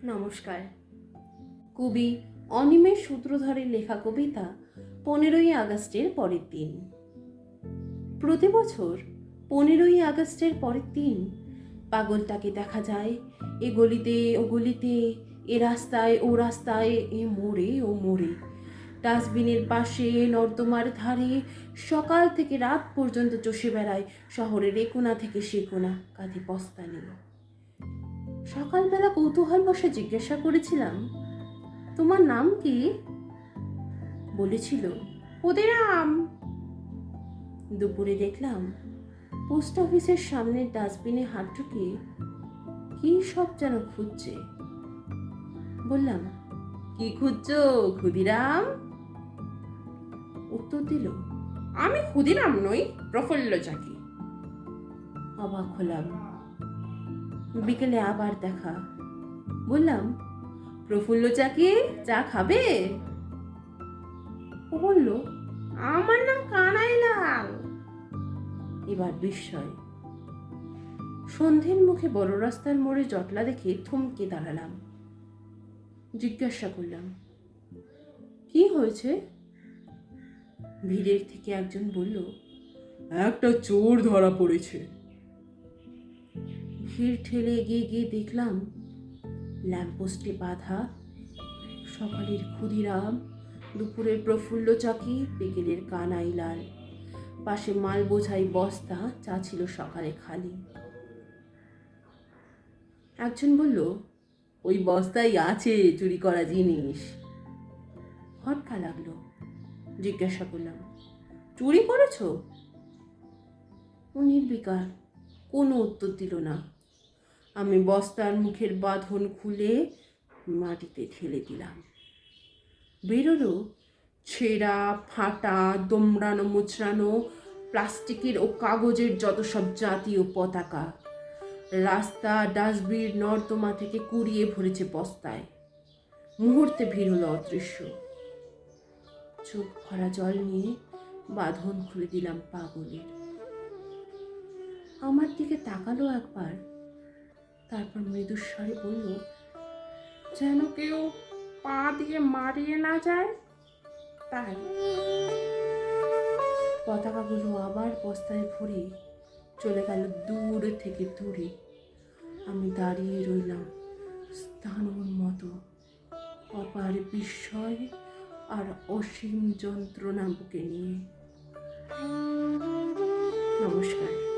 নমস্কার। কবি অনিমেষ সূত্রধরের লেখা কবিতা 15ই আগস্টের পরের দিন। প্রতি বছর 15ই আগস্টের পরের দিন পাগলটাকে দেখা যায় এ গলিতে ও গলিতে, এ রাস্তায় ও রাস্তায়, এ মোড়ে ও মোড়ে, ডাস্টবিনের পাশে, নর্দমার ধারে, সকাল থেকে রাত পর্যন্ত চষে বেড়ায় শহরের এ কোণা থেকে সে কোণা, কাঁধে বস্তা নিয়ে। সকালবেলা কৌতূহল বসে জিজ্ঞাসা করেছিলাম, তোমার নাম কি? বলেছিল, ক্ষুদিরাম। দুপুরে দেখলাম পোস্ট অফিসের সামনের ডাস্টবিনে হাত ঢুকিয়ে কি সব যেন খুঁজছে। বললাম, কি খুঁজছো ক্ষুদিরাম? উত্তর দিল, আমি ক্ষুদিরাম নই, প্রফুল্ল চাকি। অবাক হলাম। বিকেলে আবার দেখা। বললাম, প্রফুল্ল চাকি, চা খাবে? ও বলল, আমার নাম কানাইলাল। এবার বিস্ময়। সন্ধ্যের মুখে বড় রাস্তার মোড়ে জটলা দেখে থমকে দাঁড়ালাম। জিজ্ঞাসা করলাম, কি হয়েছে? ভিড়ের থেকে একজন বলল, একটা চোর ধরা পড়েছে। ভিড় ঠেলে এগিয়ে গিয়ে দেখলাম ল্যাম্পপোস্টে বাঁধা সকালের ক্ষুদিরাম, দুপুরের প্রফুল্ল চাকি, বিকেলের কানাইলাল। পাশে মাল বোঝাই বস্তা, চা ছিল সকালে খালি। একজন বলল, ওই বস্তায় আছে চুরি করা জিনিস। হটকা লাগলো। জিজ্ঞাসা করলাম, চুরি করেছো? ও নির্বিকার, কোনো উত্তর দিল না। আমি বস্তার মুখের বাঁধন খুলে মাটিতে ঠেলে দিলাম। বেরোলো ছেঁড়া ফাটা, দোমড়ানো মোচড়ানো প্লাস্টিকের ও কাগজের যত সব জাতীয় পতাকা। রাস্তা, ডাস্টবিন, নর্দমা থেকে কুড়িয়ে ভরেছে বস্তায়। মুহূর্তে ভিড় হলো অদৃশ্য। চোখ ভরা জল নিয়ে বাঁধন খুলে দিলাম পাগলের। আমার দিকে তাকালো একবার, তারপর মৃদুস্বরে বলল, যেন কেউ পা দিয়ে মারিয়ে না যায় তাই। পতাকাগুলো আবার বস্তায় ভরে চলে গেল দূর থেকে দূরে। আমি দাঁড়িয়ে রইলাম স্থানুর মতো, অপার বিস্ময় আর অসীম যন্ত্রণা বুকে নিয়ে। নমস্কার।